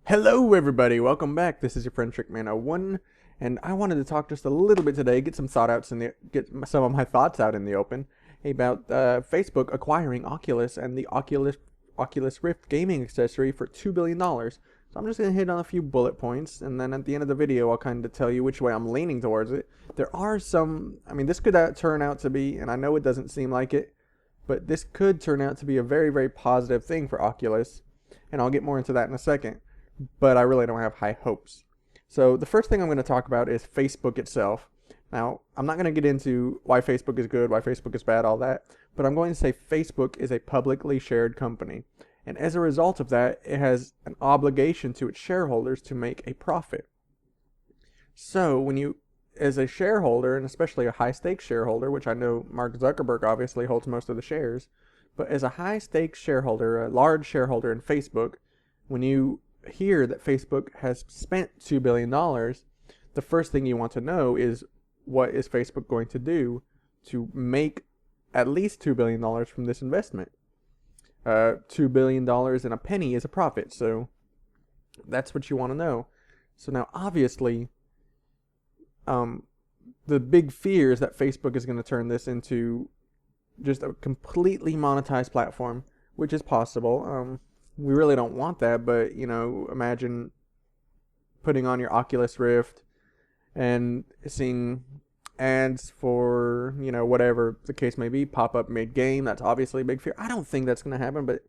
Hello everybody, welcome back. This is your friend Trickman01, and I wanted to talk just a little bit today, get some some of my thoughts out in the open about Facebook acquiring Oculus and the Oculus Rift gaming accessory for $2 billion. So I'm just going to hit on a few bullet points, and then at the end of the video I'll kind of tell you which way I'm leaning towards it. There are some, this could turn out to be, and I know it doesn't seem like it, but this could turn out to be a very, very positive thing for Oculus, and I'll get more into that in a second. But I really don't have high hopes. So the first thing I'm going to talk about is Facebook itself. Now, I'm not going to get into why Facebook is good, why Facebook is bad, all that, but I'm going to say Facebook is a publicly shared company. And as a result of that, it has an obligation to its shareholders to make a profit. So when you, as a shareholder, and especially a high-stakes shareholder, which I know Mark Zuckerberg obviously holds most of the shares, but as a high-stakes shareholder, a large shareholder in Facebook, when you hear that Facebook has spent $2 billion, the first thing you want to know is what is Facebook going to do to make at least $2 billion from this investment. $2 billion and a penny is a profit, so that's what you want to know. So now obviously the big fear is that Facebook is going to turn this into just a completely monetized platform, which is possible. We really don't want that, but, imagine putting on your Oculus Rift and seeing ads for, whatever the case may be, pop up mid-game. That's obviously a big fear. I don't think that's going to happen, but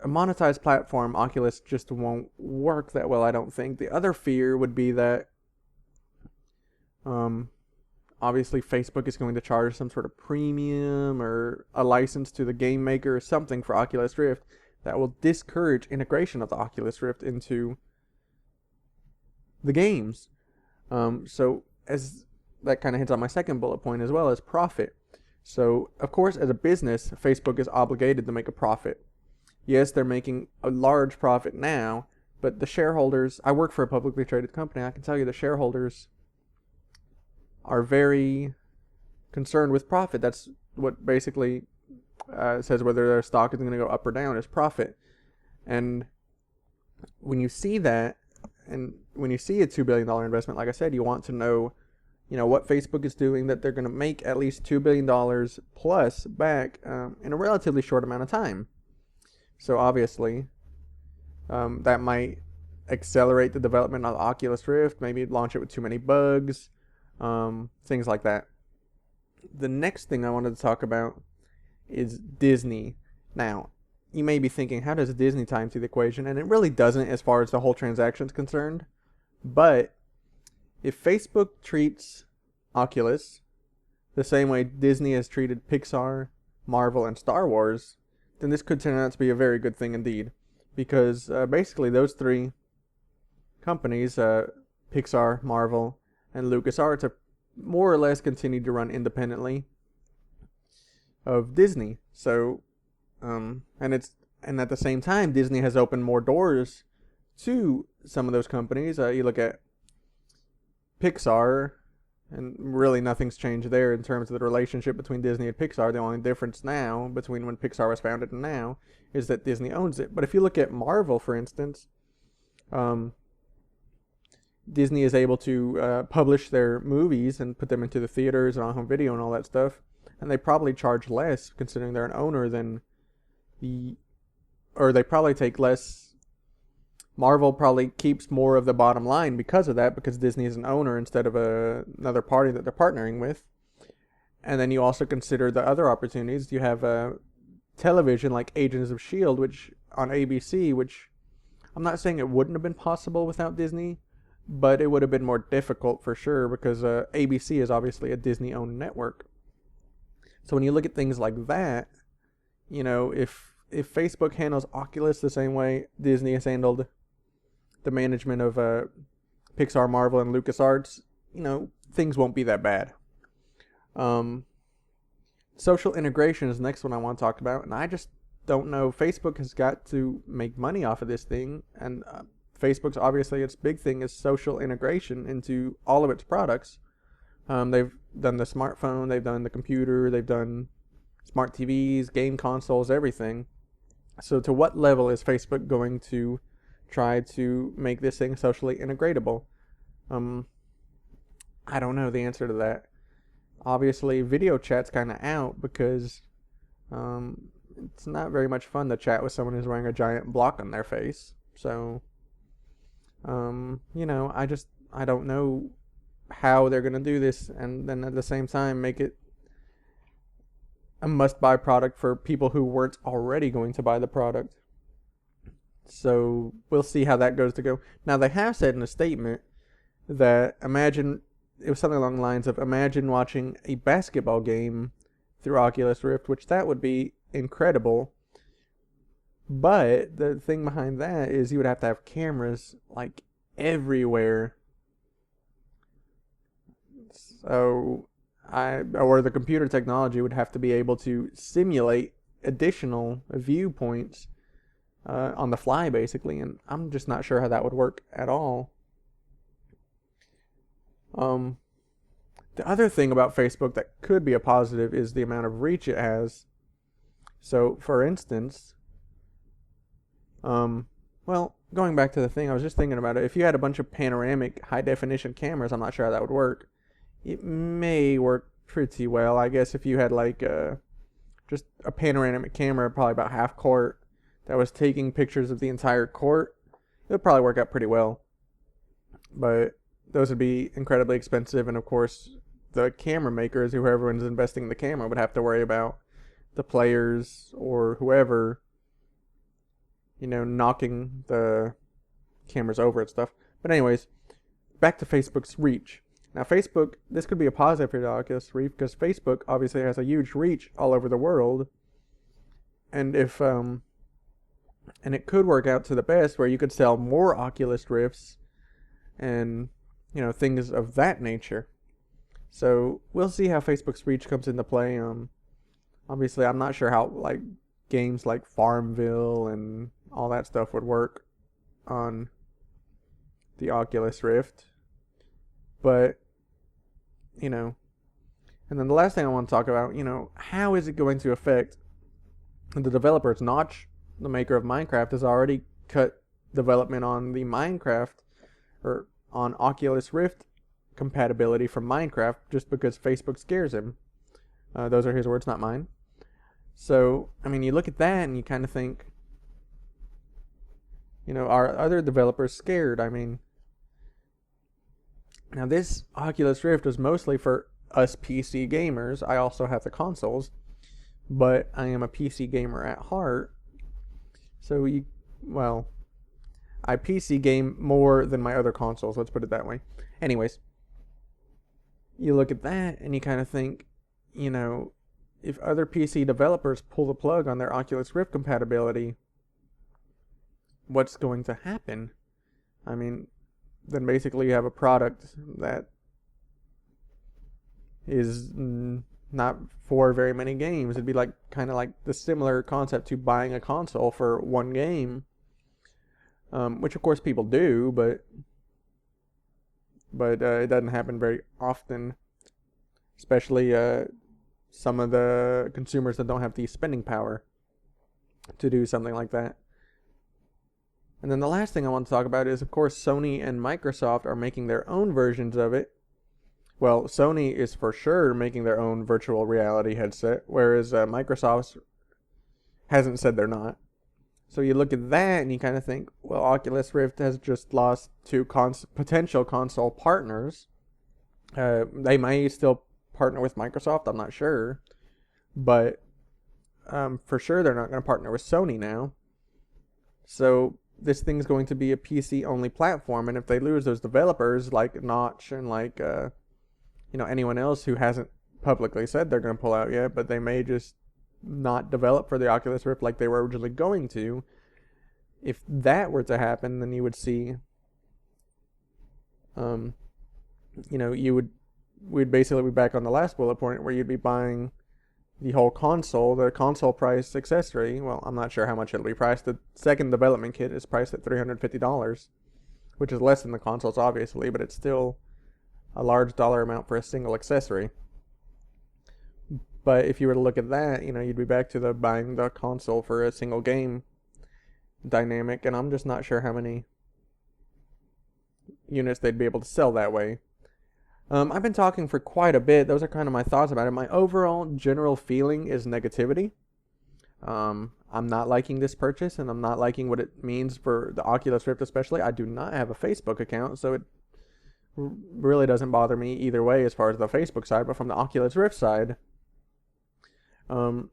a monetized platform, Oculus just won't work that well, I don't think. The other fear would be that, obviously Facebook is going to charge some sort of premium or a license to the game maker or something for Oculus Rift that will discourage integration of the Oculus Rift into the games. So as that kind of hits on my second bullet point as well as profit. So of course as a business, Facebook is obligated to make a profit. Yes, they're making a large profit now, but the shareholders, I work for a publicly traded company, I can tell you the shareholders are very concerned with profit. That's what basically says whether their stock is going to go up or down is profit. And when you see that, and when you see a $2 billion investment, like I said, you want to know, what Facebook is doing, that they're going to make at least $2 billion plus back in a relatively short amount of time. So obviously, that might accelerate the development of the Oculus Rift, maybe launch it with too many bugs, things like that. The next thing I wanted to talk about is Disney. Now, you may be thinking, how does Disney tie into the equation? And it really doesn't as far as the whole transaction is concerned. But if Facebook treats Oculus the same way Disney has treated Pixar, Marvel, and Star Wars, then this could turn out to be a very good thing indeed. Because basically those three companies, Pixar, Marvel, and LucasArts, have more or less continued to run independently of Disney. So and at the same time Disney has opened more doors to some of those companies. You look at Pixar, and really nothing's changed there in terms of the relationship between Disney and Pixar. The only difference now between when Pixar was founded and now is that Disney owns it. But if you look at Marvel, for instance, Disney is able to publish their movies and put them into the theaters and on home video and all that stuff, and they probably charge less considering they're an owner than or they probably take less. Marvel probably keeps more of the bottom line because of that, because Disney is an owner instead of another party that they're partnering with. And then you also consider the other opportunities. You have television like Agents of S.H.I.E.L.D., which on ABC, which I'm not saying it wouldn't have been possible without Disney, but it would have been more difficult for sure, because ABC is obviously a Disney-owned network. So when you look at things like that, if Facebook handles Oculus the same way Disney has handled the management of Pixar, Marvel, and LucasArts, things won't be that bad. Social integration is the next one I want to talk about, and I just don't know. Facebook has got to make money off of this thing, and Facebook's obviously its big thing is social integration into all of its products. They've done the smartphone, they've done the computer, they've done smart TVs, game consoles, everything. So to what level is Facebook going to try to make this thing socially integratable? I don't know the answer to that. Obviously, video chat's kind of out because it's not very much fun to chat with someone who's wearing a giant block on their face. So, I don't know how they're going to do this, and then at the same time make it a must-buy product for people who weren't already going to buy the product. So we'll see how that goes to go. Now, they have said in a statement that it was something along the lines of, imagine watching a basketball game through Oculus Rift, which that would be incredible. But the thing behind that is you would have to have cameras like everywhere. So or the computer technology would have to be able to simulate additional viewpoints on the fly, basically, and I'm just not sure how that would work at all. The other thing about Facebook that could be a positive is the amount of reach it has. So, for instance, going back to the thing, I was just thinking about it. If you had a bunch of panoramic high-definition cameras, I'm not sure how that would work. It may work pretty well. I guess if you had just a panoramic camera, probably about half court, that was taking pictures of the entire court, it would probably work out pretty well. But those would be incredibly expensive, and of course, the camera makers, whoever is investing in the camera, would have to worry about the players or whoever, knocking the cameras over and stuff. But anyways, back to Facebook's reach. Now, Facebook, this could be a positive for the Oculus Rift because Facebook obviously has a huge reach all over the world, and and it could work out to the best where you could sell more Oculus Rifts and things of that nature. So we'll see how Facebook's reach comes into play. Obviously, I'm not sure how games like Farmville and all that stuff would work on the Oculus Rift. But, and then the last thing I want to talk about, how is it going to affect the developers? Notch, the maker of Minecraft, has already cut development on the Minecraft, or on Oculus Rift compatibility from Minecraft just because Facebook scares him. Those are his words, not mine. So, you look at that and you kind of think, are other developers scared? Now, this Oculus Rift was mostly for us PC gamers. I also have the consoles, but I am a PC gamer at heart. So, I PC game more than my other consoles, let's put it that way. Anyways, you look at that and you kind of think, if other PC developers pull the plug on their Oculus Rift compatibility, what's going to happen? Then basically you have a product that is not for very many games. It'd be kind of like the similar concept to buying a console for one game, which of course people do, but it doesn't happen very often, especially some of the consumers that don't have the spending power to do something like that. And then the last thing I want to talk about is, of course, Sony and Microsoft are making their own versions of it. Well, Sony is for sure making their own virtual reality headset, whereas Microsoft hasn't said they're not. So you look at that and you kind of think, well, Oculus Rift has just lost two potential console partners. They may still partner with Microsoft, I'm not sure. But for sure they're not going to partner with Sony now. So this thing's going to be a PC-only platform, and if they lose those developers like Notch and anyone else who hasn't publicly said they're going to pull out yet, but they may just not develop for the Oculus Rift like they were originally going to. If that were to happen, then you would see, we'd basically be back on the last bullet point where you'd be buying the whole console, the console price accessory. Well, I'm not sure how much it'll be priced. The second development kit is priced at $350, which is less than the consoles, obviously, but it's still a large dollar amount for a single accessory. But if you were to look at that, you'd be back to buying the console for a single game. dynamic, and I'm just not sure how many units they'd be able to sell that way. I've been talking for quite a bit. Those are kind of my thoughts about it. My overall general feeling is negativity. I'm not liking this purchase, and I'm not liking what it means for the Oculus Rift especially. I do not have a Facebook account, so it really doesn't bother me either way as far as the Facebook side. But from the Oculus Rift side, I'm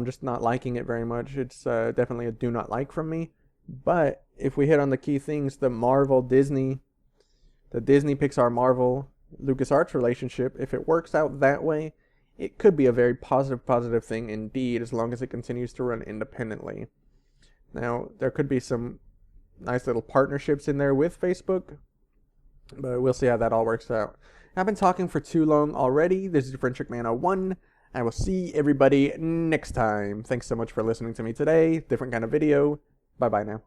just not liking it very much. It's definitely a do not like from me. But if we hit on the key things, the Disney Pixar Marvel LucasArts relationship, if it works out that way, it could be a very positive thing indeed, as long as it continues to run independently. Now, there could be some nice little partnerships in there with Facebook, but we'll see how that all works out. I've been talking for too long already. This is your friend Trickman01. I will see everybody next time. Thanks so much for listening to me today. Different kind of video. Bye-bye now.